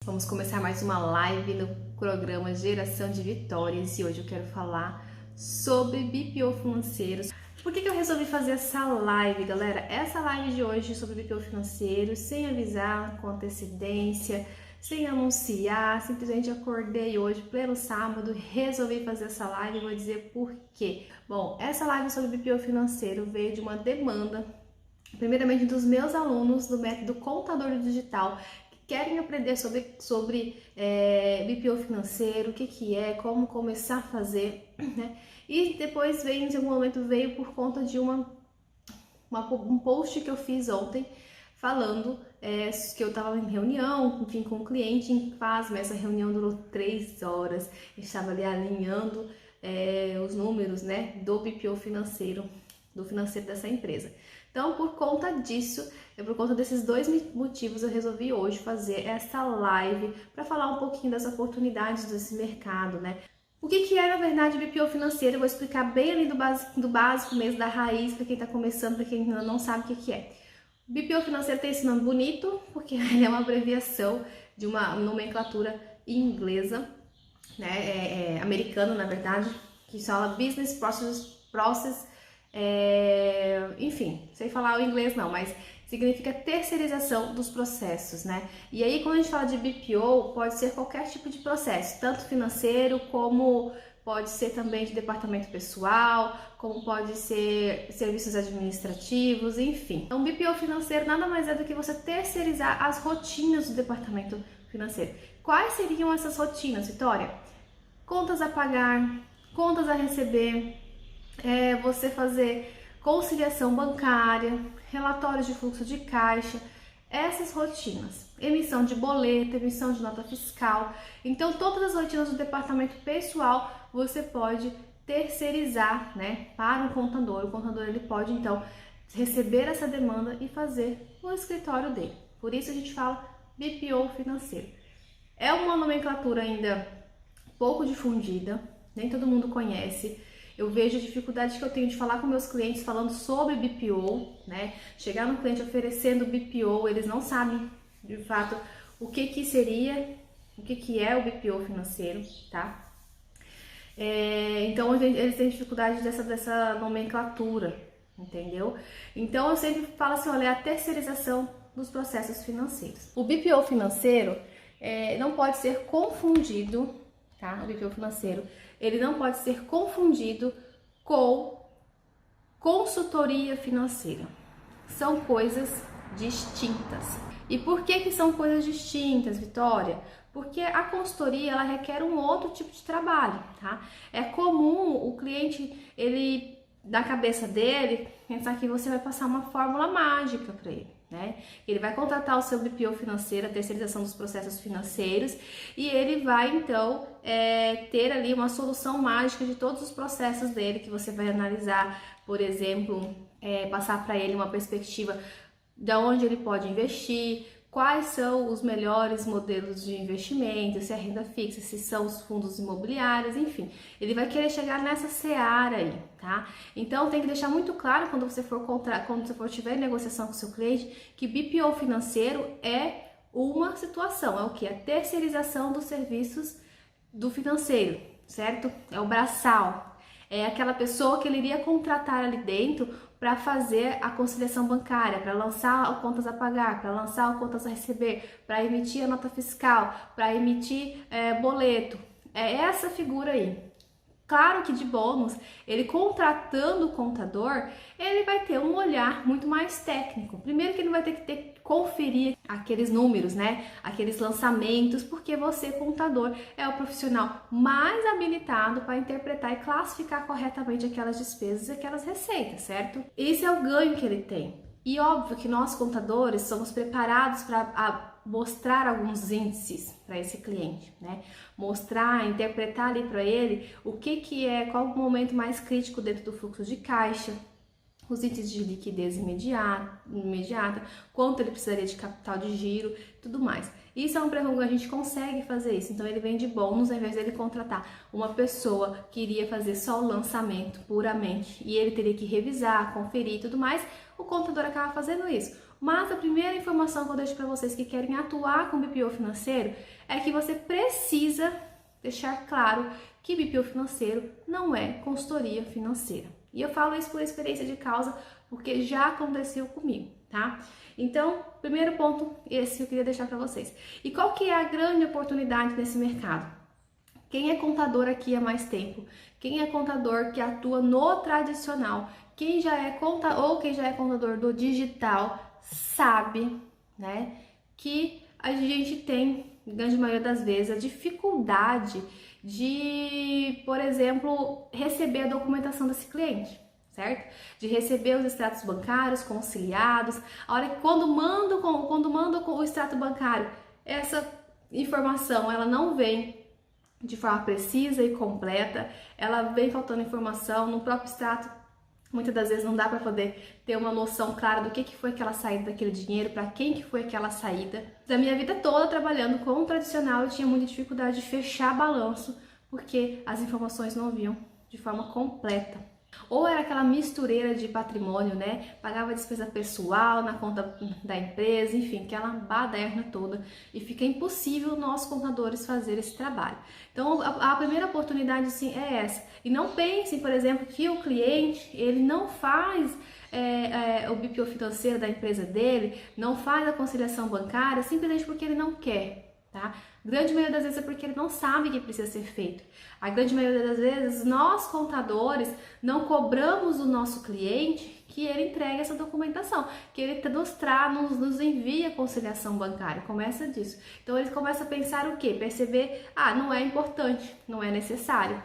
Vamos começar mais uma live no programa Geração de Vitórias e hoje eu quero falar sobre BPO financeiros. Por que eu resolvi fazer essa live, galera? Essa live de hoje sobre BPO financeiro, sem avisar, com antecedência, sem anunciar, simplesmente acordei hoje, pleno sábado, resolvi fazer essa live e vou dizer por quê. Bom, essa live sobre BPO financeiro veio de uma demanda, primeiramente dos meus alunos do método Contador Digital, querem aprender sobre BPO financeiro, o que é, como começar a fazer, né? E depois veio, em algum momento, veio por conta de um post que eu fiz ontem, falando que eu estava em reunião, enfim, com um cliente em Pasma. Essa reunião durou 3 horas, estava ali alinhando os números, né, do BPO financeiro, do financeiro dessa empresa. Então, por conta disso, por conta desses dois motivos, eu resolvi hoje fazer essa live para falar um pouquinho das oportunidades desse mercado, né? O que é, na verdade, BPO financeiro? Eu vou explicar bem ali do básico mesmo, da raiz, para quem está começando, para quem ainda não sabe o que é. O BPO financeiro tem esse nome bonito, porque ele é uma abreviação de uma nomenclatura inglesa, né? Americana, na verdade, que fala Business Process, enfim, sei falar o inglês não, mas significa terceirização dos processos, né? E aí, quando a gente fala de BPO, pode ser qualquer tipo de processo, tanto financeiro como pode ser também de departamento pessoal, como pode ser serviços administrativos, enfim. Então, BPO financeiro nada mais é do que você terceirizar as rotinas do departamento financeiro. Quais seriam essas rotinas, Vitória? Contas a pagar, contas a receber, você fazer conciliação bancária, relatórios de fluxo de caixa, essas rotinas, emissão de boleto, emissão de nota fiscal. Então, todas as rotinas do departamento pessoal você pode terceirizar, né, para um contador. O contador ele pode então receber essa demanda e fazer no escritório dele. Por isso a gente fala BPO financeiro. É uma nomenclatura ainda pouco difundida, nem todo mundo conhece. Eu vejo a dificuldade que eu tenho de falar com meus clientes falando sobre BPO, né? Chegar no cliente oferecendo BPO, eles não sabem de fato o que seria, o que é o BPO financeiro, tá? Então eles têm dificuldade dessa nomenclatura, entendeu? Então eu sempre falo assim, olha, é a terceirização dos processos financeiros. O BPO financeiro não pode ser confundido, tá? O BPO financeiro, ele não pode ser confundido com consultoria financeira. São coisas distintas. E por que são coisas distintas, Vitória? Porque a consultoria, ela requer um outro tipo de trabalho, tá? É comum o cliente, ele, na cabeça dele, pensar que você vai passar uma fórmula mágica para ele, né? Ele vai contratar o seu BPO financeiro, a terceirização dos processos financeiros, e ele vai então ter ali uma solução mágica de todos os processos dele, que você vai analisar, por exemplo, passar para ele uma perspectiva de onde ele pode investir, quais são os melhores modelos de investimento, se é renda fixa, se são os fundos imobiliários, enfim. Ele vai querer chegar nessa seara aí, tá? Então tem que deixar muito claro quando você for tiver negociação com o seu cliente, que BPO financeiro é uma situação, é o que? A terceirização dos serviços do financeiro, certo? É o braçal. É aquela pessoa que ele iria contratar ali dentro para fazer a conciliação bancária, para lançar o contas a pagar, para lançar o contas a receber, para emitir a nota fiscal, para emitir boleto. É essa figura aí. Claro que de bônus, ele contratando o contador, ele vai ter um olhar muito mais técnico. Primeiro que ele vai ter que conferir aqueles números, né? Aqueles lançamentos, porque você, contador, é o profissional mais habilitado para interpretar e classificar corretamente aquelas despesas e aquelas receitas, certo? Esse é o ganho que ele tem. E óbvio que nós, contadores, somos preparados para mostrar alguns índices para esse cliente, né? Mostrar, interpretar ali para ele o que é, qual o momento mais crítico dentro do fluxo de caixa, os índices de liquidez imediata, quanto ele precisaria de capital de giro, tudo mais. Isso é um pré-rumo, a gente consegue fazer isso, então ele vem de bônus, ao invés dele contratar uma pessoa que iria fazer só o lançamento puramente, e ele teria que revisar, conferir e tudo mais, o contador acaba fazendo isso. Mas a primeira informação que eu deixo para vocês que querem atuar com BPO financeiro é que você precisa deixar claro que BPO financeiro não é consultoria financeira. E eu falo isso por experiência de causa, porque já aconteceu comigo, tá? Então, primeiro ponto, esse eu queria deixar para vocês. E qual que é a grande oportunidade nesse mercado? Quem é contador aqui há mais tempo? Quem é contador que atua no tradicional? Quem já é contador do digital sabe, né, que a gente tem, na grande maioria das vezes, a dificuldade de, por exemplo, receber a documentação desse cliente, certo? De receber os extratos bancários conciliados. A hora que quando manda o extrato bancário, essa informação ela não vem de forma precisa e completa, ela vem faltando informação no próprio extrato. Muitas das vezes não dá para poder ter uma noção clara do que foi aquela saída daquele dinheiro, para quem que foi aquela saída. Da minha vida toda trabalhando com o tradicional, eu tinha muita dificuldade de fechar balanço, porque as informações não vinham de forma completa. Ou era aquela mistureira de patrimônio, né? Pagava despesa pessoal na conta da empresa, enfim, aquela baderna toda. E fica impossível nós contadores fazer esse trabalho. Então, a primeira oportunidade, sim, é essa. E não pensem, por exemplo, que o cliente, ele não faz o BPO financeiro da empresa dele, não faz a conciliação bancária, simplesmente porque ele não quer, tá? A grande maioria das vezes é porque ele não sabe que precisa ser feito. A grande maioria das vezes, nós contadores não cobramos do nosso cliente que ele entregue essa documentação, que ele nos envie a conciliação bancária. Começa disso. Então, eles começam a pensar o quê? Perceber, não é importante, não é necessário.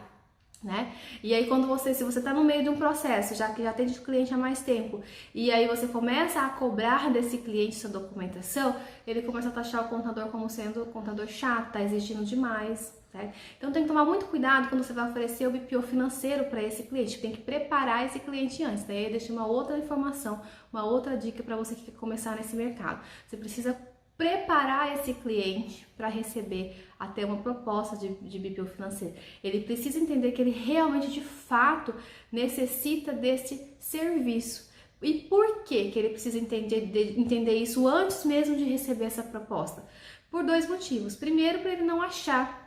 Né? E aí se você está no meio de um processo, já que já tem cliente há mais tempo, e aí você começa a cobrar desse cliente sua documentação, ele começa a taxar o contador como sendo contador chato, tá exigindo demais, certo? Então tem que tomar muito cuidado quando você vai oferecer o BPO financeiro para esse cliente, tem que preparar esse cliente antes. Daí eu deixo uma outra informação, uma outra dica para você que quer começar nesse mercado. Você precisa preparar esse cliente para receber até uma proposta de BPO financeiro. Ele precisa entender que ele realmente, de fato, necessita desse serviço. E por que ele precisa entender isso antes mesmo de receber essa proposta? Por dois motivos. Primeiro, para ele não achar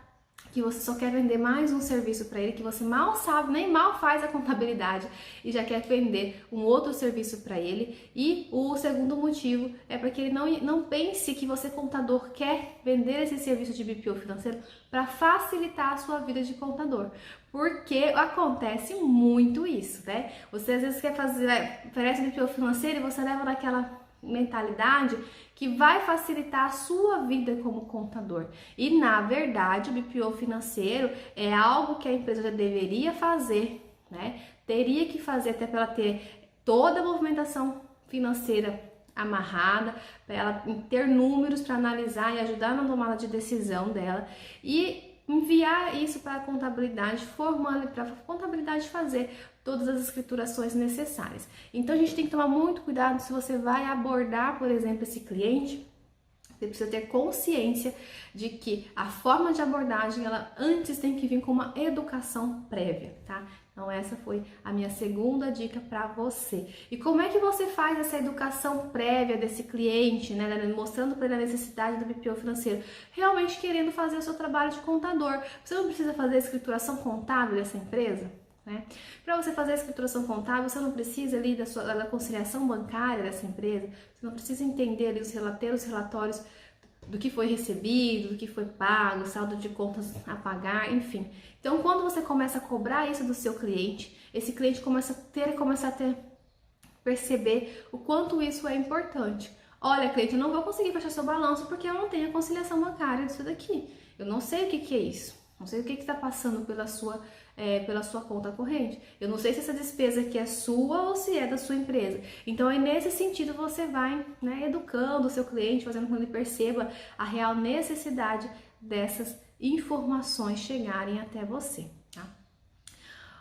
que você só quer vender mais um serviço para ele, que você mal sabe, nem mal faz a contabilidade e já quer vender um outro serviço para ele. E o segundo motivo é para que ele não pense que você, contador, quer vender esse serviço de BPO financeiro para facilitar a sua vida de contador. Porque acontece muito isso, né? Você às vezes oferece BPO financeiro e você leva naquela mentalidade que vai facilitar a sua vida como contador. E na verdade, o BPO financeiro é algo que a empresa já deveria fazer, né? Teria que fazer até para ela ter toda a movimentação financeira amarrada, para ela ter números para analisar e ajudar na tomada de decisão dela e enviar isso para a contabilidade, formando para a contabilidade fazer todas as escriturações necessárias. Então a gente tem que tomar muito cuidado se você vai abordar, por exemplo, esse cliente. Você precisa ter consciência de que a forma de abordagem, ela antes tem que vir com uma educação prévia, tá? Então essa foi a minha segunda dica para você. E como é que você faz essa educação prévia desse cliente, né? Mostrando para ele a necessidade do BPO financeiro, realmente querendo fazer o seu trabalho de contador. Você não precisa fazer a escrituração contábil dessa empresa? Né? Para você fazer a escrituração contábil, você não precisa ali da conciliação bancária dessa empresa, você não precisa entender ali os relatórios do que foi recebido, do que foi pago, saldo de contas a pagar, enfim. Então, quando você começa a cobrar isso do seu cliente, esse cliente começa a perceber o quanto isso é importante. Olha, cliente, eu não vou conseguir fechar seu balanço porque eu não tenho a conciliação bancária disso daqui. Eu não sei o que é isso. Não sei o que está passando pela sua conta corrente. Eu não sei se essa despesa aqui é sua ou se é da sua empresa. Então, aí nesse sentido, você vai, né, educando o seu cliente, fazendo com que ele perceba a real necessidade dessas informações chegarem até você. Tá?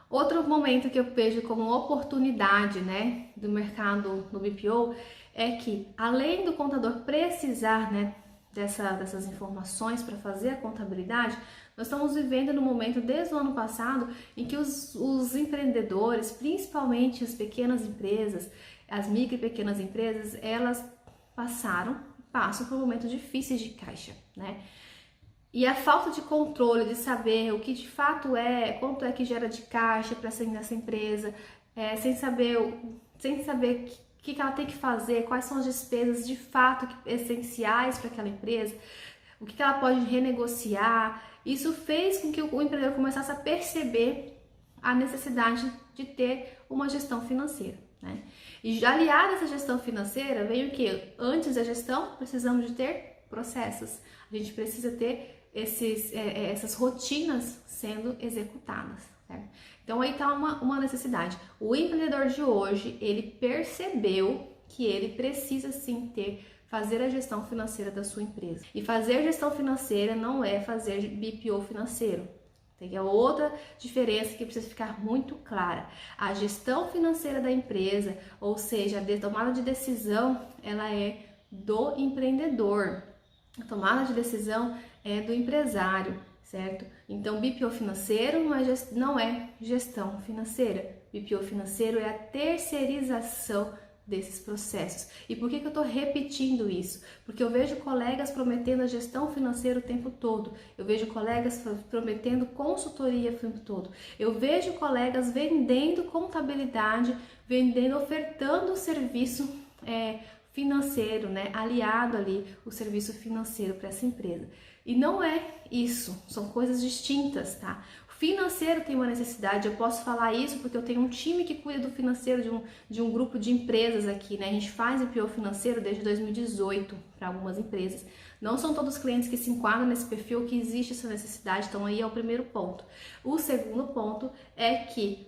Outro momento que eu vejo como oportunidade, né, do mercado do BPO é que, além do contador precisar, né, dessas informações para fazer a contabilidade, nós estamos vivendo no momento, desde o ano passado, em que os empreendedores, principalmente as pequenas empresas, as micro e pequenas empresas, elas passam por momentos difíceis de caixa, né? E a falta de controle, de saber o que de fato quanto é que gera de caixa para essa empresa, sem saber o que ela tem que fazer, quais são as despesas de fato essenciais para aquela empresa, o que ela pode renegociar. Isso fez com que o empreendedor começasse a perceber a necessidade de ter uma gestão financeira, né? E aliado a essa gestão financeira, veio o que? Antes da gestão, precisamos de ter processos. A gente precisa ter essas rotinas sendo executadas, certo? Então aí está uma necessidade. O empreendedor de hoje, ele percebeu que ele precisa sim fazer a gestão financeira da sua empresa. E fazer gestão financeira não é fazer BPO financeiro. Tem outra diferença que precisa ficar muito clara. A gestão financeira da empresa, ou seja, a tomada de decisão, ela é do empreendedor. A tomada de decisão é do empresário, certo? Então, BPO financeiro não é gestão financeira. BPO financeiro é a terceirização desses processos. E por que eu estou repetindo isso? Porque eu vejo colegas prometendo a gestão financeira o tempo todo. Eu vejo colegas prometendo consultoria o tempo todo. Eu vejo colegas vendendo contabilidade, ofertando o serviço financeiro, né? Aliado ali o serviço financeiro para essa empresa. E não é isso, são coisas distintas, tá? O financeiro tem uma necessidade, eu posso falar isso porque eu tenho um time que cuida do financeiro de um grupo de empresas aqui, né? A gente faz BPO financeiro desde 2018 para algumas empresas. Não são todos os clientes que se enquadram nesse perfil que existe essa necessidade, então aí é o primeiro ponto. O segundo ponto é que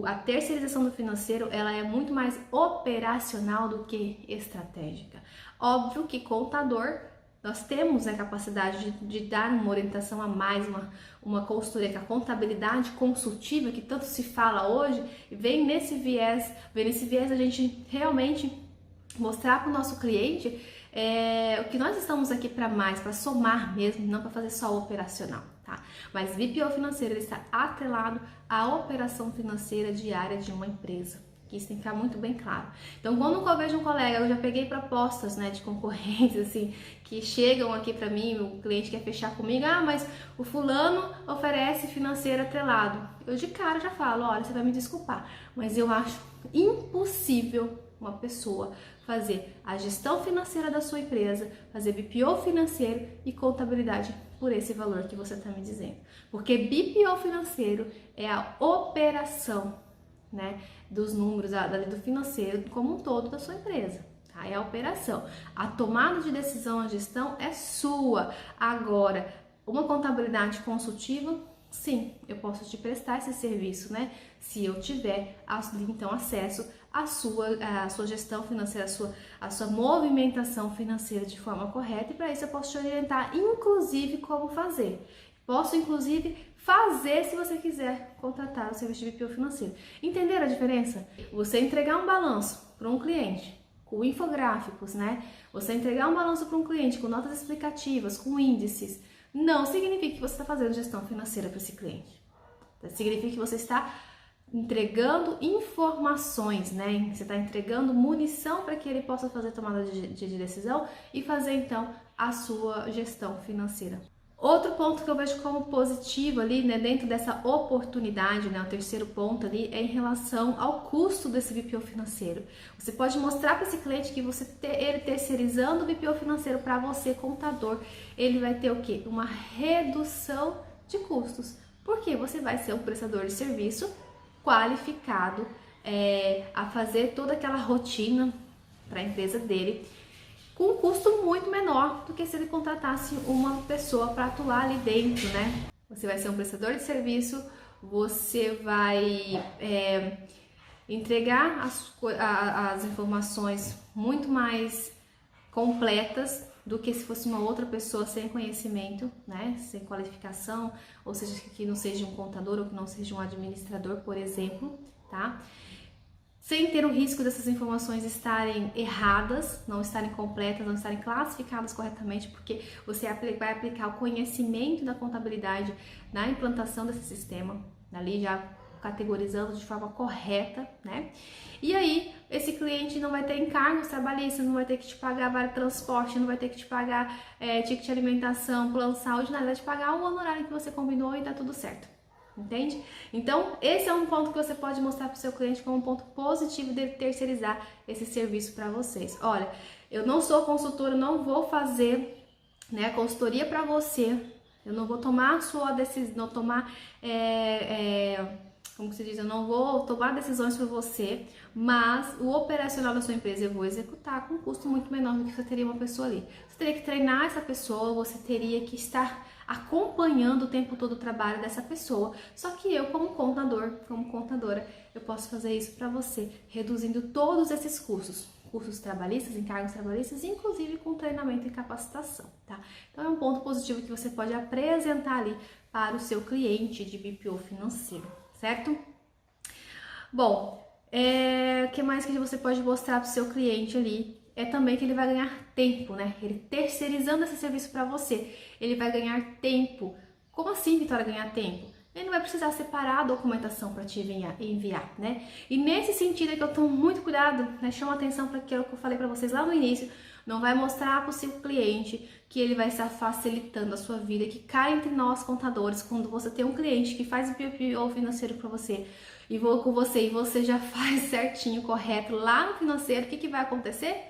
a terceirização do financeiro, ela é muito mais operacional do que estratégica. Óbvio que contador, nós temos a capacidade de dar uma orientação a mais, uma consultoria, que a contabilidade consultiva, que tanto se fala hoje, vem nesse viés a gente realmente mostrar para o nosso cliente o que nós estamos aqui para somar mesmo, não para fazer só o operacional, tá? Mas BPO financeiro, ele está atrelado à operação financeira diária de uma empresa. Isso tem que ficar muito bem claro. Então, quando eu vejo um colega, eu já peguei propostas, né, de concorrentes, assim, que chegam aqui para mim, o cliente quer fechar comigo, mas o fulano oferece financeiro atrelado. Eu de cara já falo, olha, você vai me desculpar, mas eu acho impossível uma pessoa fazer a gestão financeira da sua empresa, fazer BPO financeiro e contabilidade por esse valor que você está me dizendo. Porque BPO financeiro é a operação, né, dos números do financeiro como um todo da sua empresa, tá? É a operação. A tomada de decisão, a gestão é sua. Agora, uma contabilidade consultiva, sim, eu posso te prestar esse serviço, né? Se eu tiver então acesso à sua gestão financeira, à sua movimentação financeira de forma correta, e para isso eu posso te orientar, inclusive, como fazer. Posso, inclusive, fazer se você quiser contratar o serviço de BPO financeiro. Entenderam a diferença? Você entregar um balanço para um cliente com infográficos, né? Você entregar um balanço para um cliente com notas explicativas, com índices, não significa que você está fazendo gestão financeira para esse cliente. Significa que você está entregando informações, né? Você está entregando munição para que ele possa fazer tomada de decisão e fazer, então, a sua gestão financeira. Outro ponto que eu vejo como positivo ali, né, dentro dessa oportunidade, né, o terceiro ponto ali, é em relação ao custo desse BPO financeiro. Você pode mostrar para esse cliente que ele terceirizando o BPO financeiro para você, contador, ele vai ter o quê? Uma redução de custos. Porque você vai ser um prestador de serviço qualificado a fazer toda aquela rotina para a empresa dele, com um custo muito menor do que se ele contratasse uma pessoa para atuar ali dentro, né? Você vai ser um prestador de serviço, você vai entregar as informações muito mais completas do que se fosse uma outra pessoa sem conhecimento, né? Sem qualificação, ou seja, que não seja um contador ou que não seja um administrador, por exemplo, tá? Sem ter o risco dessas informações estarem erradas, não estarem completas, não estarem classificadas corretamente, porque você vai aplicar o conhecimento da contabilidade na implantação desse sistema, ali já categorizando de forma correta, né? E aí, esse cliente não vai ter encargos trabalhistas, não vai ter que te pagar vale transporte, não vai ter que te pagar ticket de alimentação, plano de saúde, nada, vai te pagar o honorário que você combinou e tá tudo certo. Entende? Então, esse é um ponto que você pode mostrar para o seu cliente como um ponto positivo dele terceirizar esse serviço para vocês. Olha, eu não sou consultora, não vou fazer, né, consultoria para você, eu não vou tomar a sua decisão, não tomar, como se diz, eu não vou tomar decisões por você, mas o operacional da sua empresa eu vou executar com um custo muito menor do que você teria uma pessoa ali. Você teria que treinar essa pessoa, você teria que estar acompanhando o tempo todo o trabalho dessa pessoa. Só que eu, como contador, como contadora, eu posso fazer isso para você, reduzindo todos esses custos trabalhistas, encargos trabalhistas, inclusive com treinamento e capacitação, tá? Então é um ponto positivo que você pode apresentar ali para o seu cliente de BPO financeiro, certo? Bom, o que mais que você pode mostrar para o seu cliente ali? É também que ele vai ganhar tempo, né? Ele terceirizando esse serviço para você, ele vai ganhar tempo. Como assim, Vitória, ganhar tempo? Ele não vai precisar separar a documentação para te enviar, né? E nesse sentido é que eu tomo muito cuidado, né? Chama atenção para aquilo que eu falei para vocês lá no início. Não vai mostrar para o seu cliente que ele vai estar facilitando a sua vida, que cá entre nós contadores, quando você tem um cliente que faz o BPO financeiro para você e vou com você e você já faz certinho, correto lá no financeiro, o que vai acontecer?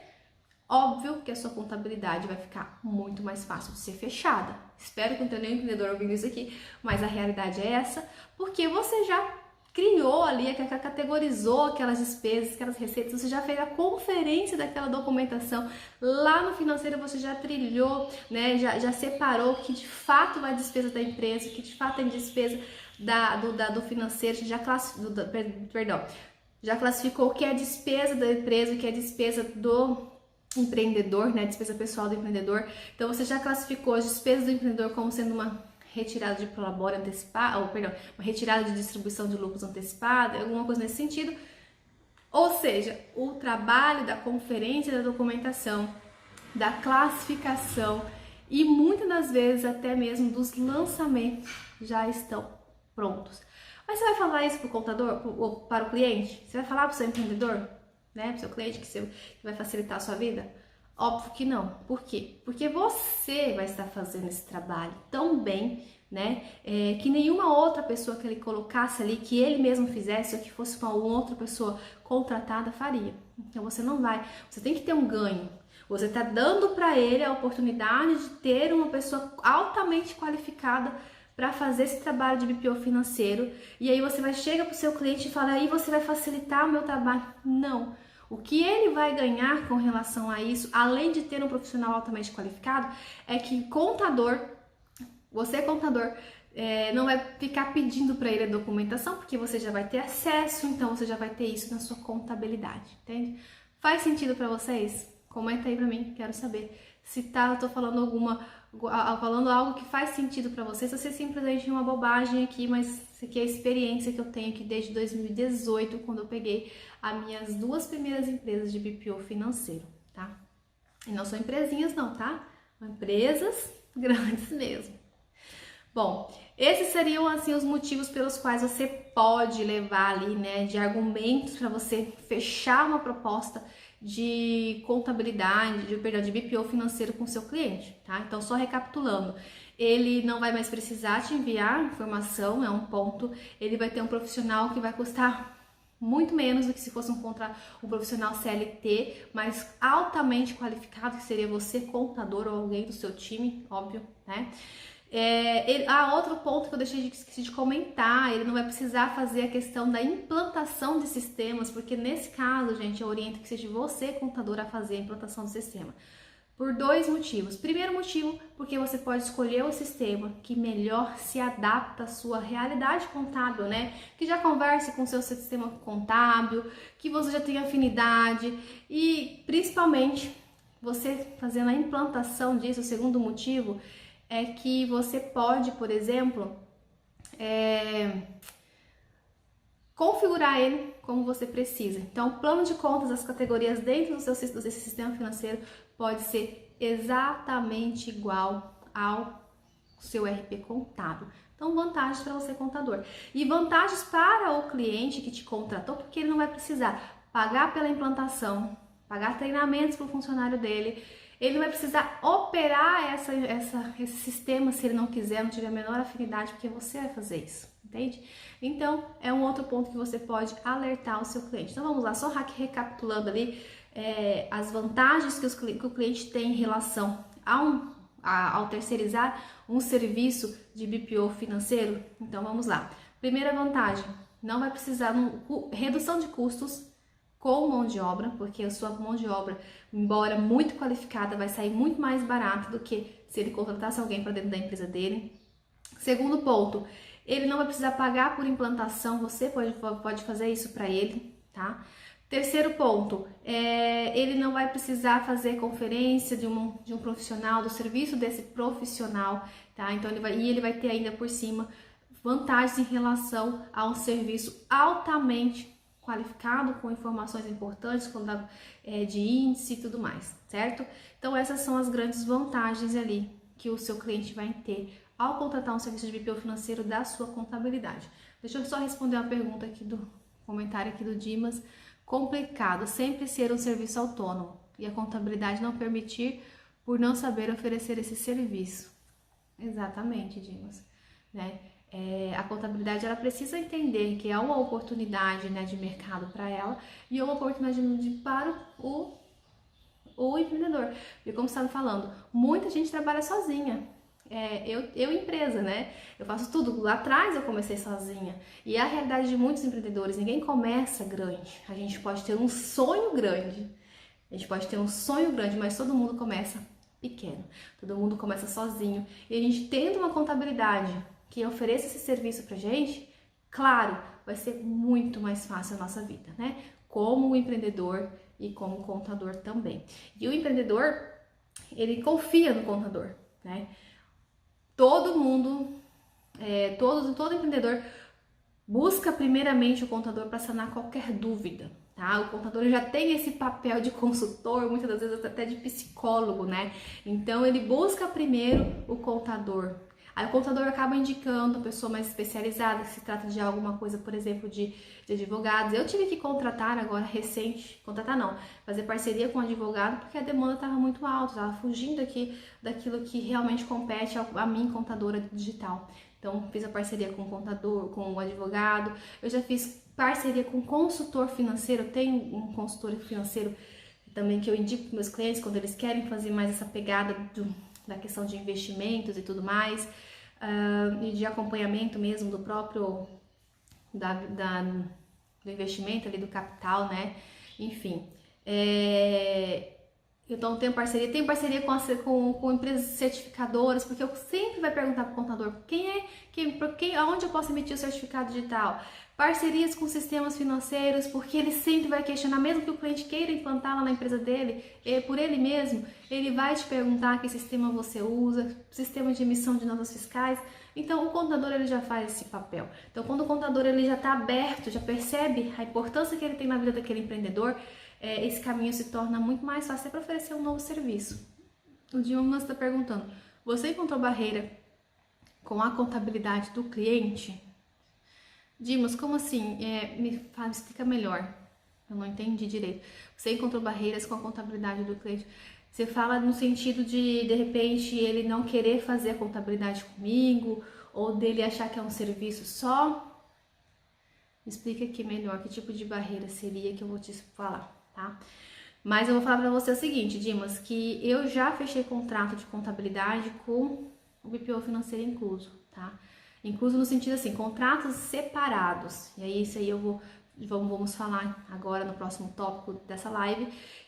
Óbvio que a sua contabilidade vai ficar muito mais fácil de ser fechada. Espero que não tenha nenhum empreendedor ouvindo isso aqui, mas a realidade é essa, porque você já criou ali, categorizou aquelas despesas, aquelas receitas, você já fez a conferência daquela documentação, lá no financeiro você já trilhou, né, já separou que de fato vai despesa da empresa, que de fato tem despesa do financeiro, já classificou o que é despesa da empresa, o que é despesa do empreendedor, né, despesa pessoal do empreendedor. Então você já classificou as despesas do empreendedor como sendo uma retirada de prolabore antecipada, uma retirada de distribuição de lucros antecipada, alguma coisa nesse sentido. Ou seja, o trabalho da conferência da documentação, da classificação e muitas das vezes até mesmo dos lançamentos já estão prontos. Mas você vai falar isso para o contador, ou para o cliente? Você vai falar para o seu empreendedor? Né, para o seu cliente que vai facilitar a sua vida? Óbvio que não. Por quê? Porque você vai estar fazendo esse trabalho tão bem, né, que nenhuma outra pessoa que ele colocasse ali, que ele mesmo fizesse, ou que fosse uma outra pessoa contratada, faria. Então você não vai, você tem que ter um ganho. Você está dando para ele a oportunidade de ter uma pessoa altamente qualificada para fazer esse trabalho de BPO financeiro, e aí você chega para o seu cliente e fala, aí você vai facilitar o meu trabalho. Não. O que ele vai ganhar com relação a isso, além de ter um profissional altamente qualificado, é que você contador, não vai ficar pedindo para ele a documentação, porque você já vai ter acesso, então você já vai ter isso na sua contabilidade, entende? Faz sentido para vocês? Comenta aí para mim, quero saber se eu tô falando algo que faz sentido para vocês, se você simplesmente uma bobagem aqui, mas isso aqui é a experiência que eu tenho aqui desde 2018, quando eu peguei as minhas 2 primeiras empresas de BPO financeiro, tá? E não são empresinhas não, tá? São empresas grandes mesmo. Bom, esses seriam assim os motivos pelos quais você pode levar ali, né, de argumentos para você fechar uma proposta de contabilidade, de BPO financeiro com o seu cliente, tá? Então, só recapitulando, ele não vai mais precisar te enviar informação, é um ponto, ele vai ter um profissional que vai custar muito menos do que se fosse um profissional CLT, mas altamente qualificado, que seria você, contador ou alguém do seu time, óbvio, né? Outro ponto que eu esqueci de comentar, ele não vai precisar fazer a questão da implantação de sistemas, porque nesse caso, gente, eu oriento que seja você, contador, a fazer a implantação do sistema. Por 2 motivos. Primeiro motivo, porque você pode escolher o sistema que melhor se adapta à sua realidade contábil, né? Que já converse com o seu sistema contábil, que você já tenha afinidade e, principalmente, você fazendo a implantação disso, o segundo motivo é que você pode, por exemplo, configurar ele como você precisa. Então, o plano de contas, as categorias dentro desse sistema financeiro pode ser exatamente igual ao seu RP contábil. Então, vantagens para você, contador. E vantagens para o cliente que te contratou, porque ele não vai precisar pagar pela implantação, pagar treinamentos para o funcionário dele, ele não vai precisar operar esse sistema se ele não quiser, não tiver a menor afinidade, porque você vai fazer isso, entende? Então, é um outro ponto que você pode alertar o seu cliente. Então, vamos lá, só recapitulando ali as vantagens que o cliente tem em relação ao terceirizar um serviço de BPO financeiro. Então, vamos lá. Primeira vantagem, não vai precisar, redução de custos com mão de obra, porque a sua mão de obra, embora muito qualificada, vai sair muito mais barata do que se ele contratasse alguém para dentro da empresa dele. Segundo ponto, ele não vai precisar pagar por implantação, você pode fazer isso para ele, tá? Terceiro ponto, ele não vai precisar fazer conferência de um profissional, do serviço desse profissional, tá? Então ele vai ter ainda por cima vantagens em relação a um serviço altamente qualificado, com informações importantes, de índice e tudo mais, certo? Então essas são as grandes vantagens ali que o seu cliente vai ter ao contratar um serviço de BPO financeiro da sua contabilidade. Deixa eu só responder uma pergunta aqui comentário aqui do Dimas. Complicado sempre ser um serviço autônomo e a contabilidade não permitir por não saber oferecer esse serviço. Exatamente, Dimas, né? A contabilidade ela precisa entender que é uma oportunidade, né, de mercado para ela e uma oportunidade para o empreendedor. E como você estava falando, muita gente trabalha sozinha. Eu empresa, né? Eu faço tudo. Lá atrás eu comecei sozinha. E a realidade de muitos empreendedores, ninguém começa grande. A gente pode ter um sonho grande. Mas todo mundo começa pequeno. Todo mundo começa sozinho. E a gente tendo uma contabilidade que ofereça esse serviço pra gente, claro, vai ser muito mais fácil a nossa vida, né? Como empreendedor e como contador também. E o empreendedor, ele confia no contador, né? Todo empreendedor busca primeiramente o contador para sanar qualquer dúvida, tá? O contador já tem esse papel de consultor, muitas das vezes até de psicólogo, né? Então ele busca primeiro o contador. Aí o contador acaba indicando a pessoa mais especializada, se trata de alguma coisa, por exemplo, de advogados. Eu tive que contratar agora, fazer parceria com um advogado, porque a demanda estava muito alta, estava fugindo aqui daquilo que realmente compete a mim, contadora digital. Então, fiz a parceria com o contador, com o advogado, eu já fiz parceria com consultor financeiro, eu tenho um consultor financeiro também que eu indico para meus clientes quando eles querem fazer mais essa pegada da questão de investimentos e tudo mais, e de acompanhamento mesmo do próprio do investimento ali, do capital, né? Enfim, então tenho parceria com empresas certificadoras, porque eu sempre vai perguntar para o contador aonde eu posso emitir o certificado digital. Parcerias com sistemas financeiros, porque ele sempre vai questionar, mesmo que o cliente queira implantar lá na empresa dele, por ele mesmo, ele vai te perguntar que sistema você usa, sistema de emissão de notas fiscais. Então o contador ele já faz esse papel. Então quando o contador ele já está aberto, já percebe a importância que ele tem na vida daquele empreendedor, esse caminho se torna muito mais fácil para oferecer um novo serviço. O Dimas está perguntando, você encontrou barreira com a contabilidade do cliente? Dimas, como assim? Me explica melhor. Eu não entendi direito. Você encontrou barreiras com a contabilidade do cliente? Você fala no sentido de repente, ele não querer fazer a contabilidade comigo, ou dele achar que é um serviço só? Me explica aqui melhor que tipo de barreira seria que eu vou te falar, tá? Mas eu vou falar pra você o seguinte, Dimas, que eu já fechei contrato de contabilidade com o BPO financeiro incluso, tá? Incluso no sentido assim, contratos separados. E aí isso aí vamos falar agora no próximo tópico dessa live,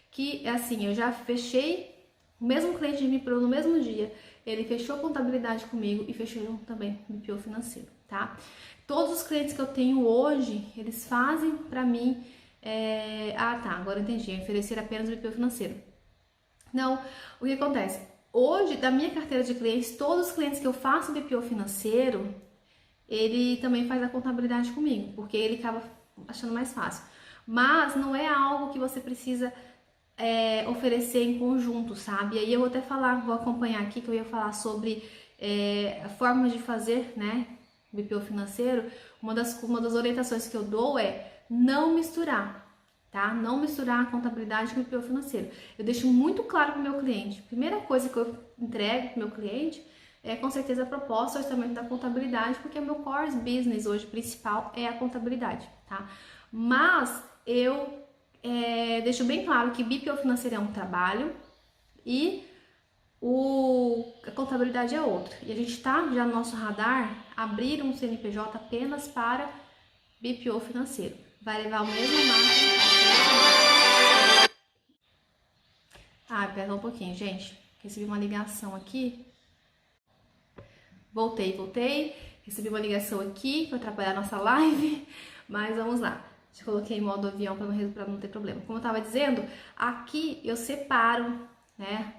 que assim, eu já fechei, o mesmo cliente me procurou no mesmo dia, ele fechou contabilidade comigo e fechou também BPO financeiro, tá? Todos os clientes que eu tenho hoje, eles fazem pra mim, agora eu entendi, oferecer apenas BPO financeiro. Não, o que acontece? Hoje, da minha carteira de clientes, todos os clientes que eu faço BPO financeiro, ele também faz a contabilidade comigo, porque ele acaba achando mais fácil. Mas não é algo que você precisa oferecer em conjunto, sabe? E aí eu vou até vou acompanhar aqui, que eu ia falar sobre formas de fazer, né, BPO financeiro, uma das orientações que eu dou é não misturar, tá? Não misturar a contabilidade com o BPO financeiro. Eu deixo muito claro para o meu cliente. Primeira coisa que eu entrego para o meu cliente é com certeza a proposta, o orçamento da contabilidade, porque o meu core business hoje principal é a contabilidade, tá? Mas eu deixo bem claro que BPO financeiro é um trabalho e a contabilidade é outra. E a gente está já no nosso radar abrir um CNPJ apenas para BPO financeiro. Vai levar o mesmo marco. Pera um pouquinho, gente. Recebi uma ligação aqui. Voltei. Recebi uma ligação aqui para atrapalhar a nossa live, mas vamos lá. Já coloquei em modo avião para não ter problema. Como eu estava dizendo, aqui eu separo, né?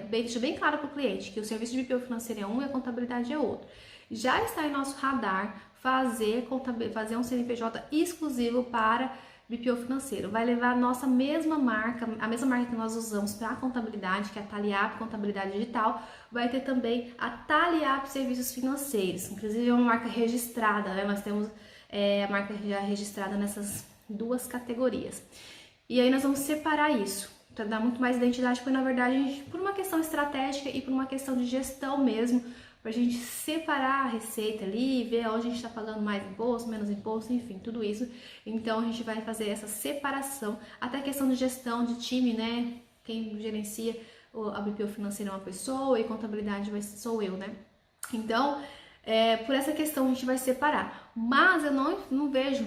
Deixo bem claro para o cliente que o serviço de BPO financeiro é um e a contabilidade é outro. Já está em nosso radar fazer um CNPJ exclusivo para BPO financeiro. Vai levar a nossa mesma marca, a mesma marca que nós usamos para a contabilidade, que é a Taliap Contabilidade Digital, vai ter também a Taliap Serviços Financeiros. Inclusive é uma marca registrada, né? Nós temos a marca já registrada nessas duas categorias. E aí nós vamos separar isso, para dar muito mais identidade, porque na verdade, por uma questão estratégica e por uma questão de gestão mesmo, para a gente separar a receita ali, ver onde a gente está pagando mais imposto, menos imposto, enfim, tudo isso. Então a gente vai fazer essa separação, até a questão de gestão de time, né? Quem gerencia a BPO financeira é uma pessoa e contabilidade sou eu, né? Então, por essa questão a gente vai separar. Mas eu não vejo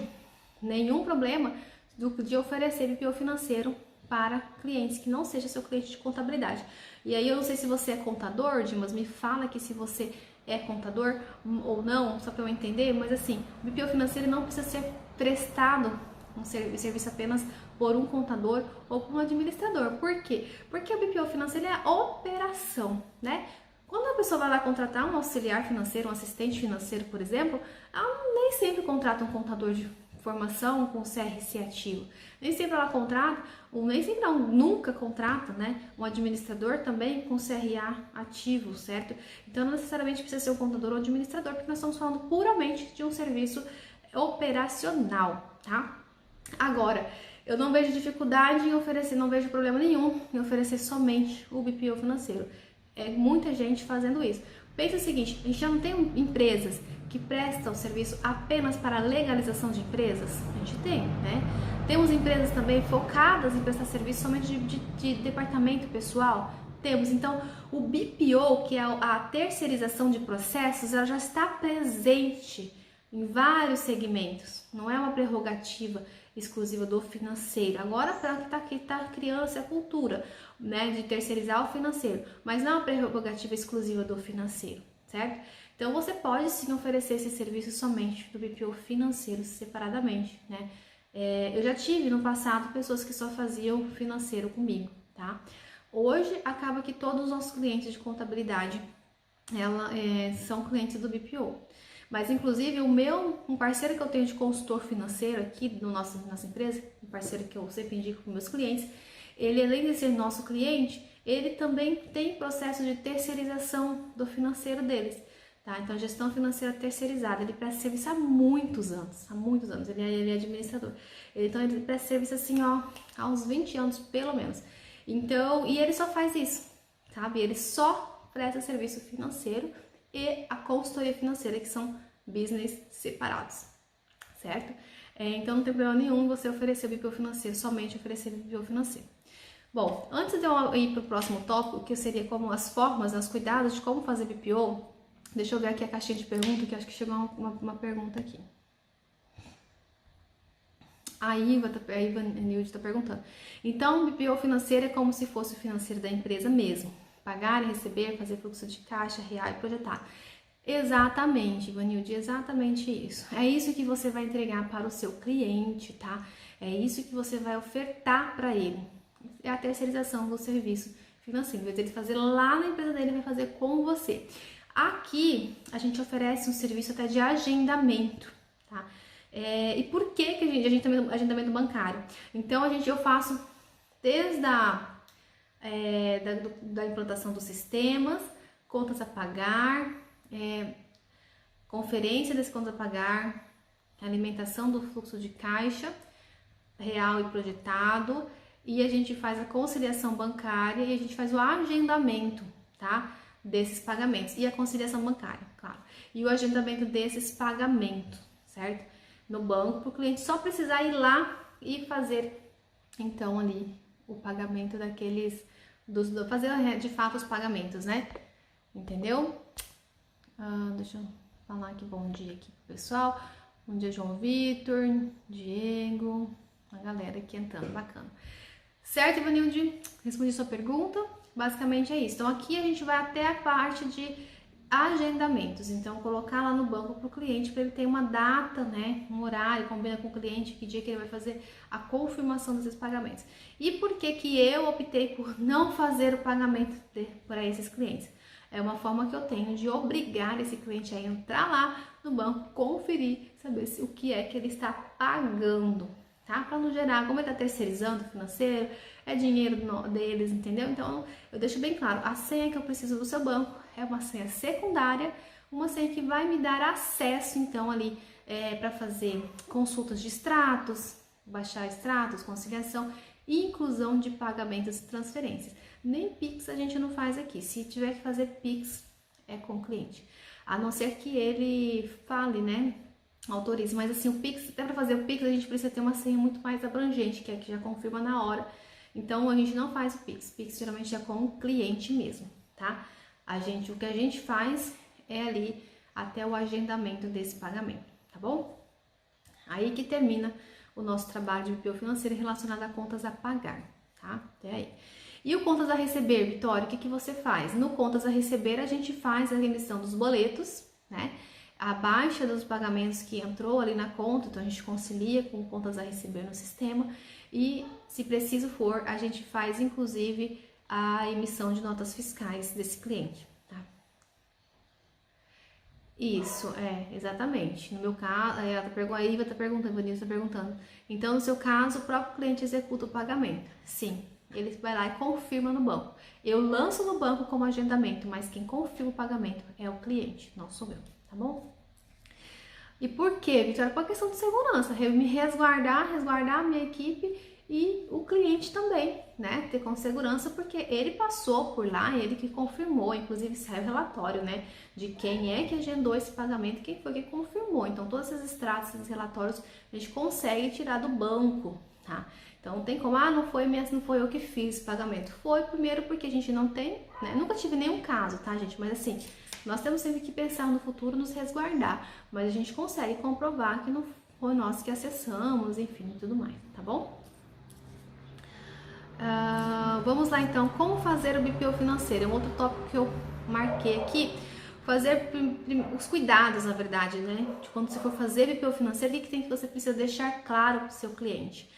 nenhum problema de oferecer BPO financeiro para clientes que não seja seu cliente de contabilidade. E aí eu não sei se você é contador, Dimas, me fala aqui se você é contador ou não, só para eu entender, mas assim, o BPO financeiro não precisa ser prestado um serviço apenas por um contador ou por um administrador. Por quê? Porque o BPO financeiro é a operação, né? Quando a pessoa vai lá contratar um auxiliar financeiro, um assistente financeiro, por exemplo, ela nem sempre contrata um contador de formação com CRC ativo. Nem sempre ela contrata, ou nem sempre não, nunca contrata, né, um administrador também com CRA ativo, certo? Então não necessariamente precisa ser um contador ou administrador, porque nós estamos falando puramente de um serviço operacional, tá? Agora, eu não vejo dificuldade em oferecer, não vejo problema nenhum em oferecer somente o BPO financeiro. É muita gente fazendo isso. Pensa o seguinte, a gente já não tem empresas que prestam serviço apenas para a legalização de empresas? A gente tem, né? Temos empresas também focadas em prestar serviço somente de departamento pessoal? Temos. Então, o BPO, que é a terceirização de processos, ela já está presente em vários segmentos. Não é uma prerrogativa exclusiva do financeiro. Agora, para que está criando essa cultura, né, de terceirizar o financeiro, mas não é uma prerrogativa exclusiva do financeiro, certo? Então, você pode sim oferecer esse serviço somente do BPO financeiro separadamente, né? Eu já tive no passado pessoas que só faziam financeiro comigo, tá? Hoje, acaba que todos os nossos clientes de contabilidade são clientes do BPO. Mas, inclusive, um parceiro que eu tenho de consultor financeiro aqui nossa empresa, um parceiro que eu sempre indico para meus clientes, ele, além de ser nosso cliente, ele também tem processo de terceirização do financeiro deles. Tá? Então, gestão financeira terceirizada, ele presta serviço há muitos anos, ele é administrador. Então, ele presta serviço assim, ó, há uns 20 anos, pelo menos. Então, e ele só faz isso, sabe? Ele só presta serviço financeiro e a consultoria financeira, que são business separados, certo? Então, não tem problema nenhum você oferecer o BPO financeiro, somente oferecer o BPO financeiro. Bom, antes de eu ir para o próximo tópico, que seria como as formas, os cuidados de como fazer BPO, deixa eu ver aqui a caixinha de perguntas, que acho que chegou uma pergunta aqui. A Iva Nilde está perguntando. Então, o BPO financeiro é como se fosse o financeiro da empresa mesmo. Pagar e receber, fazer fluxo de caixa, real e projetar. Exatamente, Ivanilde, exatamente isso. É isso que você vai entregar para o seu cliente, tá? É isso que você vai ofertar para ele. É a terceirização do serviço financeiro. Em vez de ele fazer lá na empresa dele, ele vai fazer com você. Aqui, a gente oferece um serviço até de agendamento, tá? E por que a gente agendamento bancário? Então, eu faço desde da implantação dos sistemas, contas a pagar, conferência das contas a pagar, alimentação do fluxo de caixa real e projetado, e a gente faz a conciliação bancária e a gente faz o agendamento, tá? Desses pagamentos e a conciliação bancária, claro. E o agendamento desses pagamentos, certo? No banco, para o cliente só precisar ir lá e fazer, então, ali o pagamento daqueles, fazer de fato os pagamentos, né? Entendeu? Deixa eu falar aqui, bom dia aqui pro pessoal. Bom dia, João Vitor, Diego, a galera aqui entrando, bacana. Certo, Ivanilde? Respondi sua pergunta. Basicamente é isso. Então, aqui a gente vai até a parte de agendamentos. Então, colocar lá no banco para o cliente, para ele ter uma data, né? Um horário, combina com o cliente, que dia que ele vai fazer a confirmação desses pagamentos. E por que que eu optei por não fazer o pagamento para esses clientes? É uma forma que eu tenho de obrigar esse cliente a entrar lá no banco, conferir, saber o que é que ele está pagando, tá? Para não gerar, como ele está terceirizando o financeiro, é dinheiro deles, entendeu? Então, eu deixo bem claro, a senha que eu preciso do seu banco é uma senha secundária, uma senha que vai me dar acesso, então, ali, para fazer consultas de extratos, baixar extratos, conciliação e inclusão de pagamentos e transferências. Nem Pix a gente não faz aqui. Se tiver que fazer Pix, é com o cliente. A não ser que ele fale, né? Autorize. Mas assim, o Pix, até para fazer o Pix, a gente precisa ter uma senha muito mais abrangente, que é que já confirma na hora. Então, a gente não faz o Pix. Pix geralmente é com o cliente mesmo, tá? O que a gente faz é ali até o agendamento desse pagamento, tá bom? Aí que termina o nosso trabalho de BPO financeiro relacionado a contas a pagar, tá? Até aí. E o contas a receber, Vitória, o que que você faz? No contas a receber, a gente faz a remissão dos boletos, né? A baixa dos pagamentos que entrou ali na conta, então a gente concilia com contas a receber no sistema e, se preciso for, a gente faz, inclusive, a emissão de notas fiscais desse cliente, tá? Isso, exatamente. No meu caso, a Iva tá perguntando, a Vanessa tá perguntando. Então, no seu caso, o próprio cliente executa o pagamento. Sim, ele vai lá e confirma no banco. Eu lanço no banco como agendamento, mas quem confirma o pagamento é o cliente, não sou eu, tá bom? E por quê, Vitória? Por questão de segurança, me resguardar a minha equipe e o cliente também, né? Ter com segurança, porque ele passou por lá, ele que confirmou, inclusive sai o relatório, né? De quem é que agendou esse pagamento, quem foi que confirmou. Então, todos esses extratos, esses relatórios, a gente consegue tirar do banco, tá? Então, não tem como, não foi eu que fiz o pagamento. Foi primeiro porque a gente não tem, né? Nunca tive nenhum caso, tá, gente? Mas assim, nós temos sempre que pensar no futuro, nos resguardar. Mas a gente consegue comprovar que não foi nós que acessamos, enfim, e tudo mais, tá bom? Vamos lá, então. Como fazer o BPO financeiro? É um outro tópico que eu marquei aqui. Fazer os cuidados, na verdade, né? De quando você for fazer BPO financeiro, o que você precisa deixar claro para o seu cliente?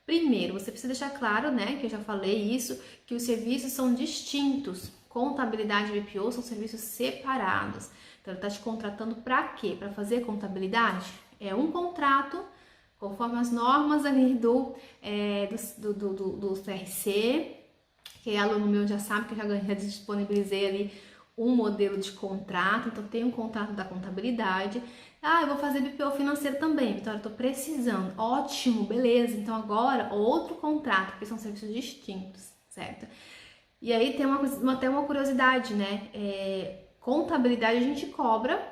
Primeiro, você precisa deixar claro, né, que eu já falei isso, que os serviços são distintos. Contabilidade e BPO são serviços separados. Então, ele está te contratando para quê? Para fazer contabilidade? É um contrato, conforme as normas ali do CRC, que aluno meu já sabe que eu já disponibilizei ali um modelo de contrato. Então, tem um contrato da contabilidade. Eu vou fazer BPO financeiro também, Vitória, eu tô precisando. Ótimo, beleza. Então, agora, outro contrato, porque são serviços distintos, certo? E aí, tem até uma curiosidade, né? Contabilidade, a gente cobra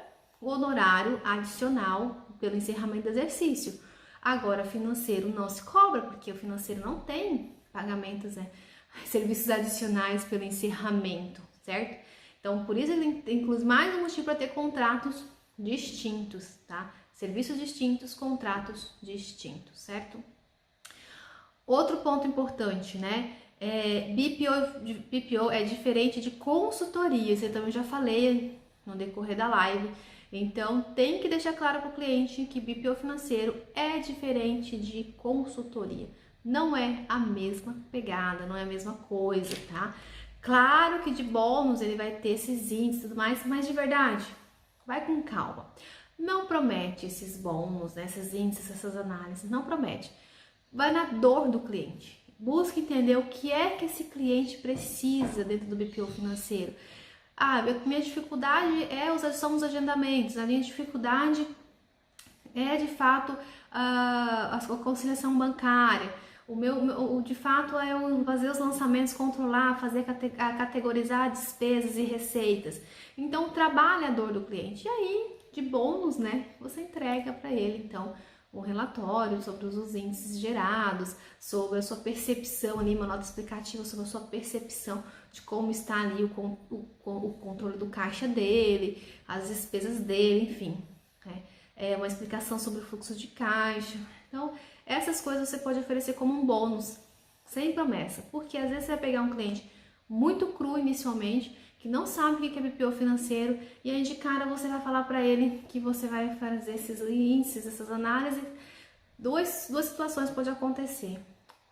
o honorário adicional pelo encerramento do exercício. Agora, financeiro não se cobra, porque o financeiro não tem pagamentos, serviços adicionais pelo encerramento, certo? Então, por isso ele inclui mais um motivo para ter contratos distintos, tá? Serviços distintos, contratos distintos, certo? Outro ponto importante, né? BPO é diferente de consultoria, isso eu também já falei no decorrer da live. Então, tem que deixar claro para o cliente que BPO financeiro é diferente de consultoria. Não é a mesma pegada, não é a mesma coisa, tá? Claro que de bônus ele vai ter esses índices e tudo mais, mas de verdade, vai com calma. Não promete esses bônus, né, esses índices, essas análises, não promete. Vai na dor do cliente. Busca entender o que é que esse cliente precisa dentro do BPO financeiro. Minha dificuldade são os agendamentos, a minha dificuldade é de fato a conciliação bancária. De fato é fazer os lançamentos, controlar, categorizar despesas e receitas. Então trabalha a dor do cliente. E aí, de bônus, né, você entrega para ele então um relatório sobre os índices gerados, sobre a sua percepção ali, uma nota explicativa sobre a sua percepção de como está ali o controle do caixa dele, as despesas dele, enfim, né? Uma explicação sobre o fluxo de caixa. Então, essas coisas você pode oferecer como um bônus, sem promessa, porque às vezes você vai pegar um cliente muito cru inicialmente, que não sabe o que é BPO financeiro, e aí de cara você vai falar para ele que você vai fazer esses índices, essas análises. Duas situações podem acontecer.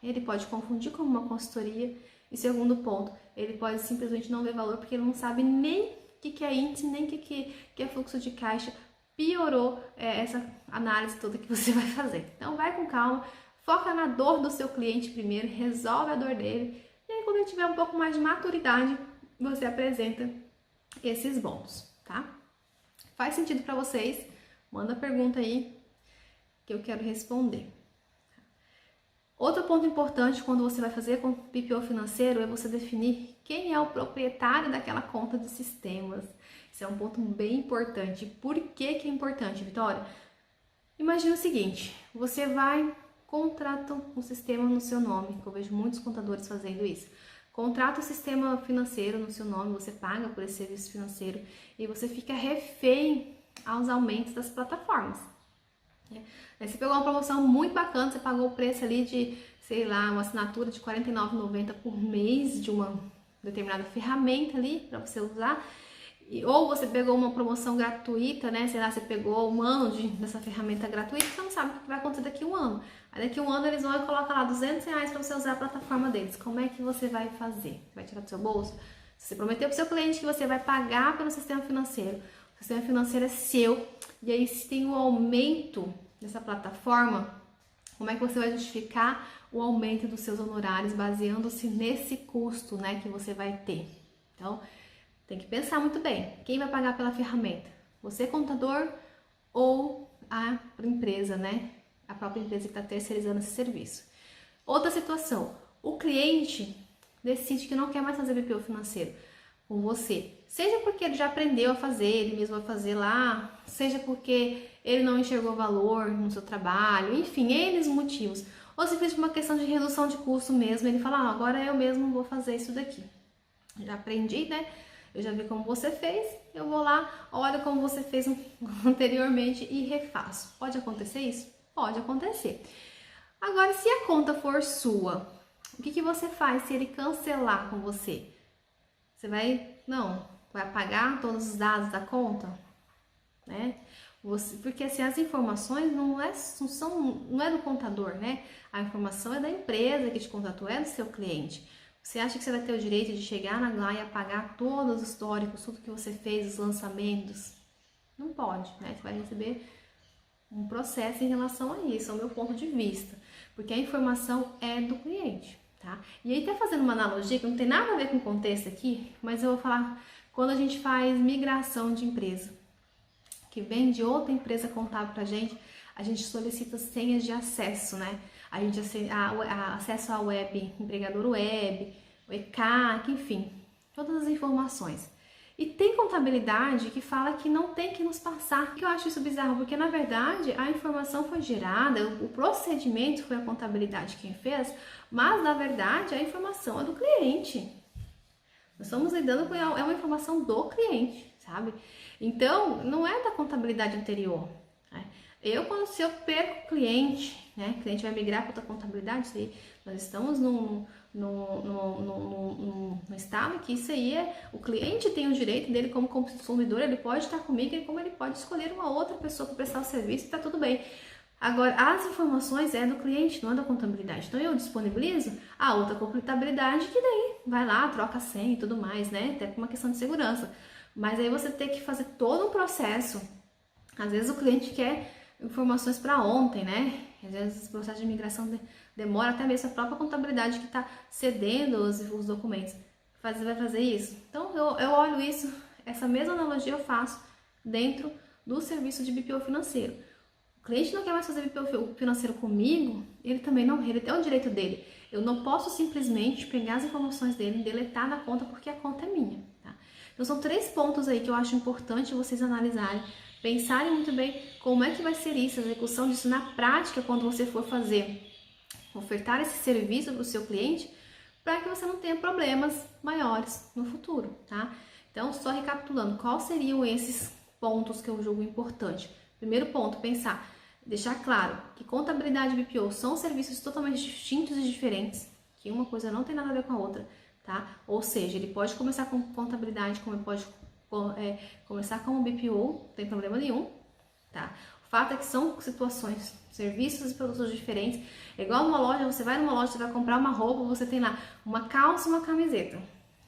Ele pode confundir como uma consultoria, e segundo ponto, ele pode simplesmente não ver valor porque ele não sabe nem o que é índice, nem o que é fluxo de caixa. Piorou essa análise toda que você vai fazer. Então vai com calma, foca na dor do seu cliente primeiro, resolve a dor dele, e aí quando ele tiver um pouco mais de maturidade, você apresenta esses bônus, tá? Faz sentido para vocês? Manda pergunta aí que eu quero responder. Outro ponto importante quando você vai fazer com BPO financeiro é você definir quem é o proprietário daquela conta de sistemas. Isso é um ponto bem importante. Por que é importante, Vitória? Imagina o seguinte, você contrata um sistema no seu nome, que eu vejo muitos contadores fazendo isso. Contrata o sistema financeiro no seu nome, você paga por esse serviço financeiro e você fica refém aos aumentos das plataformas. Aí você pegou uma promoção muito bacana, você pagou o preço ali de, sei lá, uma assinatura de R$ 49,90 por mês de uma determinada ferramenta ali para você usar. Ou você pegou uma promoção gratuita, né? Sei lá, você pegou um ano dessa ferramenta gratuita, você não sabe o que vai acontecer daqui a um ano. Aí daqui a um ano eles vão e colocam lá R$200 para você usar a plataforma deles. Como é que você vai fazer? Vai tirar do seu bolso? Você prometeu para o seu cliente que você vai pagar pelo sistema financeiro. O sistema financeiro é seu. E aí se tem um aumento dessa plataforma, como é que você vai justificar o aumento dos seus honorários baseando-se nesse custo, né, que você vai ter? Então, tem que pensar muito bem, quem vai pagar pela ferramenta? Você, contador, ou a empresa, né? A própria empresa que está terceirizando esse serviço. Outra situação, o cliente decide que não quer mais fazer BPO financeiro com você. Seja porque ele já aprendeu a fazer, ele mesmo vai fazer lá, seja porque ele não enxergou valor no seu trabalho, enfim, N motivos. Ou simplesmente uma questão de redução de custo mesmo, ele fala, agora eu mesmo vou fazer isso daqui. Já aprendi, né? Eu já vi como você fez, eu vou lá, olho como você fez anteriormente e refaço. Pode acontecer isso? Pode acontecer. Agora, se a conta for sua, o que você faz se ele cancelar com você? Você vai apagar todos os dados da conta? Né? Porque assim, as informações não é do contador, né? A informação é da empresa que te contratou, é do seu cliente. Você acha que você vai ter o direito de chegar lá e apagar todos os históricos, tudo que você fez, os lançamentos? Não pode, né? Você vai receber um processo em relação a isso, ao meu ponto de vista. Porque a informação é do cliente, tá? E aí, até fazendo uma analogia, que não tem nada a ver com o contexto aqui, mas eu vou falar quando a gente faz migração de empresa, que vem de outra empresa contábil pra gente, a gente solicita senhas de acesso, né? A gente acesso à web, empregador web, o ECAC, enfim, todas as informações. E tem contabilidade que fala que não tem que nos passar, que eu acho isso bizarro, porque na verdade a informação foi gerada, o procedimento foi a contabilidade quem fez, mas na verdade a informação é do cliente. Nós estamos lidando com uma informação do cliente, sabe? Então, não é da contabilidade anterior. Né? Se eu perco o cliente, né? O cliente vai migrar para outra contabilidade, isso aí, nós estamos no estado que isso aí o cliente tem o direito dele como consumidor, ele pode estar comigo e como ele pode escolher uma outra pessoa para prestar o serviço e tá tudo bem. Agora, as informações é do cliente, não é da contabilidade. Então, eu disponibilizo a outra contabilidade que daí vai lá, troca a senha e tudo mais, né? Até por uma questão de segurança. Mas aí você tem que fazer todo um processo. Às vezes o cliente quer informações para ontem, né? Às vezes o processo de imigração demora até mesmo a própria contabilidade que está cedendo os documentos. vai fazer isso? Então, eu olho isso, essa mesma analogia eu faço dentro do serviço de BPO financeiro. O cliente não quer mais fazer BPO financeiro comigo, ele também não, ele tem o direito dele. Eu não posso simplesmente pegar as informações dele e deletar na conta porque a conta é minha, tá? Então são 3 pontos aí que eu acho importante vocês analisarem, pensarem muito bem como é que vai ser isso, a execução disso na prática quando você for ofertar esse serviço para o seu cliente, para que você não tenha problemas maiores no futuro, tá? Então, só recapitulando, quais seriam esses pontos que eu julgo importante? Primeiro ponto, deixar claro que contabilidade e BPO são serviços totalmente distintos e diferentes, que uma coisa não tem nada a ver com a outra, tá? Ou seja, ele pode começar com contabilidade, como ele pode começar com o BPO, não tem problema nenhum, tá? O fato é que são situações, serviços e produtos diferentes. É igual numa loja, você vai numa loja, você vai comprar uma roupa, você tem lá uma calça e uma camiseta.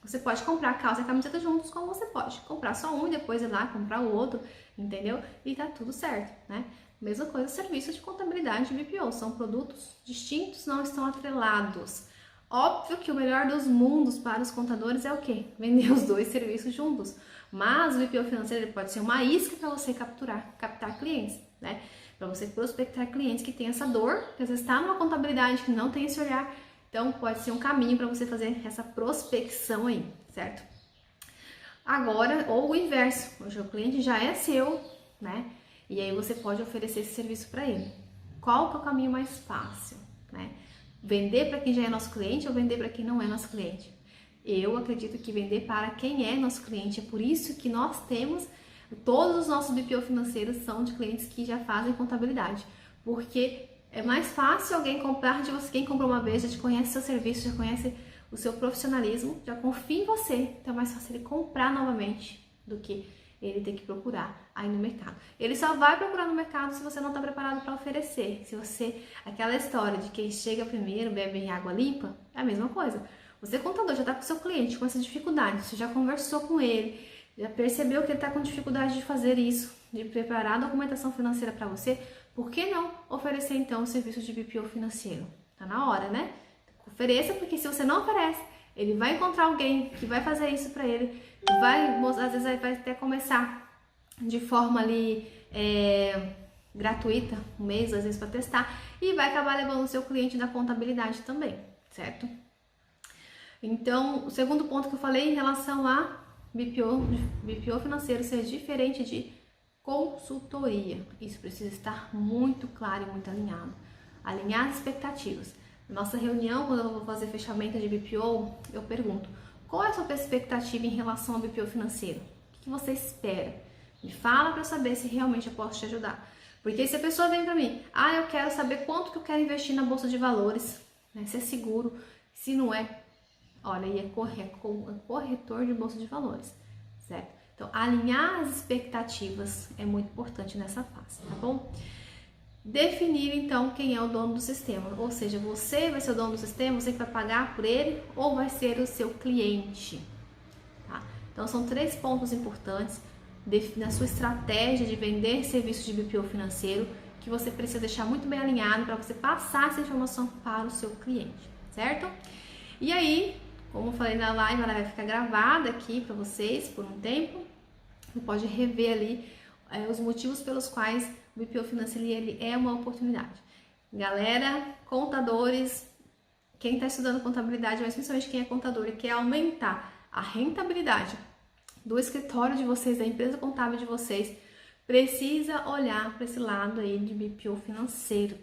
Você pode comprar a calça e a camiseta juntos, como você pode comprar só um e depois ir lá comprar o outro, entendeu? E tá tudo certo, né? Mesma coisa, serviços de contabilidade e BPO, são produtos distintos, não estão atrelados. Óbvio que o melhor dos mundos para os contadores é o quê? Vender os 2 serviços juntos. Mas o BPO financeiro ele pode ser uma isca para você captar clientes, né? Para você prospectar clientes que têm essa dor, que às vezes está numa contabilidade que não tem esse olhar. Então, pode ser um caminho para você fazer essa prospecção aí, certo? Agora, ou o inverso, hoje o cliente já é seu, né? E aí você pode oferecer esse serviço para ele. Qual que é o caminho mais fácil, né? Vender para quem já é nosso cliente ou vender para quem não é nosso cliente? Eu acredito que vender para quem é nosso cliente, é por isso que nós temos, todos os nossos BPO financeiros são de clientes que já fazem contabilidade, porque é mais fácil alguém comprar de você, quem comprou uma vez, já te conhece seu serviço, já conhece o seu profissionalismo, já confia em você, então é mais fácil ele comprar novamente do que ele ter que procurar aí no mercado. Ele só vai procurar no mercado se você não está preparado para oferecer. Se você, aquela história de quem chega primeiro bebe água limpa, é a mesma coisa. Você, contador, já está com o seu cliente com essa dificuldade, você já conversou com ele, já percebeu que ele está com dificuldade de fazer isso, de preparar a documentação financeira para você, por que não oferecer então o serviço de BPO financeiro? Tá na hora, né? Ofereça, porque se você não oferece, ele vai encontrar alguém que vai fazer isso para ele, às vezes vai até começar de forma ali gratuita, um mês, às vezes para testar, e vai acabar levando o seu cliente da contabilidade também, certo? Então, o segundo ponto que eu falei em relação a BPO financeiro ser diferente de consultoria. Isso precisa estar muito claro e muito alinhado. Alinhar as expectativas. Na nossa reunião, quando eu vou fazer fechamento de BPO, eu pergunto: qual é a sua expectativa em relação ao BPO financeiro? O que você espera? Me fala para eu saber se realmente eu posso te ajudar. Porque se a pessoa vem para mim, eu quero saber quanto que eu quero investir na bolsa de valores, né? Se é seguro, se não é, olha, aí é corretor de bolsa de valores, certo? Então, alinhar as expectativas é muito importante nessa fase, tá bom? Definir, então, quem é o dono do sistema, ou seja, você vai ser o dono do sistema, você que vai pagar por ele, ou vai ser o seu cliente, tá? Então, são 3 pontos importantes na sua estratégia de vender serviços de BPO financeiro, que você precisa deixar muito bem alinhado para você passar essa informação para o seu cliente, certo? E aí, como eu falei na live, ela vai ficar gravada aqui para vocês por um tempo. Você pode rever ali os motivos pelos quais o BPO financeiro ele é uma oportunidade. Galera, contadores, quem está estudando contabilidade, mas principalmente quem é contador e quer aumentar a rentabilidade do escritório de vocês, da empresa contábil de vocês, precisa olhar para esse lado aí de BPO financeiro.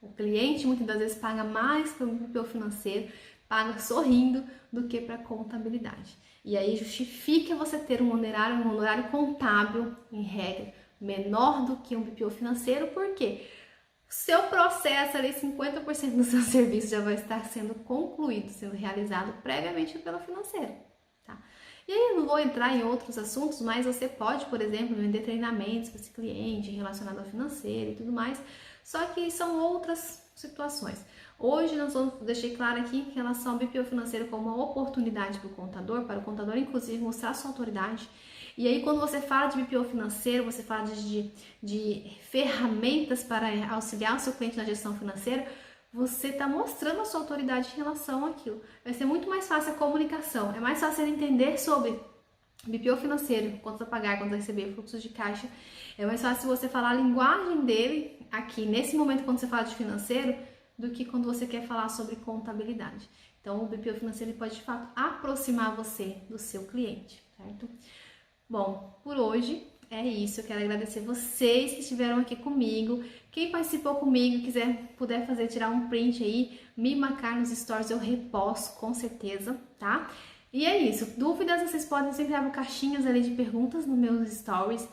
O cliente muitas das vezes paga mais para o BPO financeiro, paga sorrindo do que para contabilidade. E aí justifica você ter um honorário contábil, em regra, menor do que um BPO financeiro, porque seu processo ali, 50% do seu serviço já vai estar sendo concluído, sendo realizado previamente pelo financeiro, tá? E aí eu não vou entrar em outros assuntos, mas você pode, por exemplo, vender treinamentos para esse cliente relacionado ao financeiro e tudo mais, só que são outras situações. Hoje nós vamos deixar claro aqui em relação ao BPO financeiro como uma oportunidade para o contador inclusive mostrar sua autoridade. E aí quando você fala de BPO financeiro, você fala de ferramentas para auxiliar o seu cliente na gestão financeira, você está mostrando a sua autoridade em relação àquilo. Vai ser muito mais fácil a comunicação, é mais fácil ele entender sobre BPO financeiro, contas a pagar, contas a receber, fluxos de caixa. É mais fácil você falar a linguagem dele aqui, nesse momento, quando você fala de financeiro, do que quando você quer falar sobre contabilidade. Então, o BPO financeiro pode, de fato, aproximar você do seu cliente, certo? Bom, por hoje é isso. Eu quero agradecer vocês que estiveram aqui comigo. Quem participou comigo, puder tirar um print aí, me marcar nos stories, eu reposto com certeza, tá? E é isso. Dúvidas, vocês podem sempre abrir caixinhas ali de perguntas nos meus stories.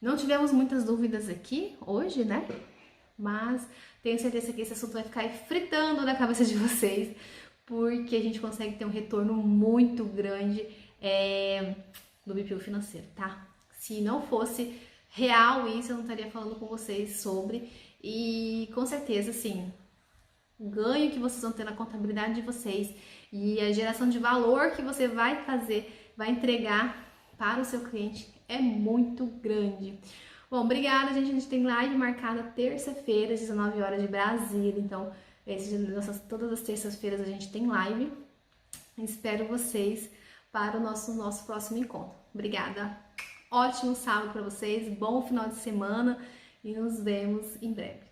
Não tivemos muitas dúvidas aqui hoje, né? Mas tenho certeza que esse assunto vai ficar fritando na cabeça de vocês, porque a gente consegue ter um retorno muito grande do BPO financeiro, tá? Se não fosse real isso, eu não estaria falando com vocês sobre. E com certeza, sim, o ganho que vocês vão ter na contabilidade de vocês e a geração de valor que você vai fazer, vai entregar para o seu cliente é muito grande. Bom, obrigada, gente. A gente tem live marcada terça-feira, às 19 horas de Brasília. Então, todas as terças-feiras a gente tem live. Espero vocês para o nosso próximo encontro. Obrigada. Ótimo sábado para vocês, bom final de semana e nos vemos em breve.